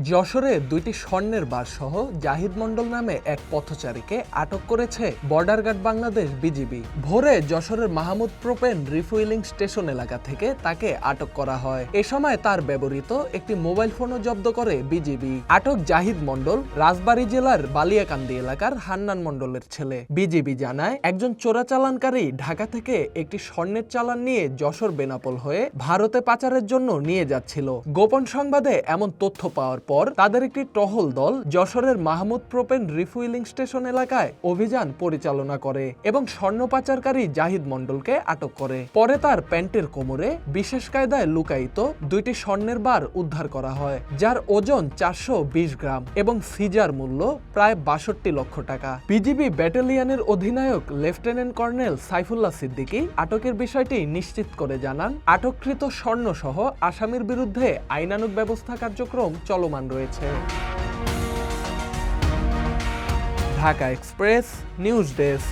যশোরে দুইটি স্বর্ণের বার সহ জাহিদ মণ্ডল নামে এক পথচারীকে আটক করেছে বর্ডার গার্ড বাংলাদেশ বিজিবি। ভোরে যশোরের মাহমুদ প্রোপেন রিফুয়েলিং স্টেশন এলাকা থেকে তাকে আটক করা হয়। এ সময় তার ব্যবহৃত একটি মোবাইল ফোনও জব্দ করে বিজিবি। আটক জাহিদ মণ্ডল রাজবাড়ী জেলার বালিয়াকান্দি এলাকার হান্নান মণ্ডলের ছেলে। বিজিবি জানায়, একজন চোরাচালানকারী ঢাকা থেকে একটি স্বর্ণের চালান নিয়ে যশোর বেনাপোল হয়ে ভারতে পাচারের জন্য নিয়ে যাচ্ছিল। গোপন সংবাদে এমন তথ্য পাওয়ার পর তাদের একটি টহল দল যশোরের মাহমুদ প্রোপেন রিফুয়েলিং স্টেশন এলাকায় অভিযান পরিচালনা করে এবং স্বর্ণ পাচারকারী জাহিদ মণ্ডলকে আটক করে। পরে তার প্যান্টের কোমরে বিশেষ কায়দায় লুকায়িত দুইটি স্বর্ণের বার উদ্ধার করা হয়, যার ওজন 420 গ্রাম এবং সিজার মূল্য প্রায় 62 লক্ষ টাকা। বিজিবি ব্যাটালিয়নের অধিনায়ক লেফটেন্যান্ট কর্নেল সাইফুল্লাহ সিদ্দিকী আটকের বিষয়টি নিশ্চিত করে জানান, আটককৃত স্বর্ণ সহ আসামির বিরুদ্ধে আইনানুগ ব্যবস্থা কার্যক্রম চলমান রয়েছে। Dhaka express news desk.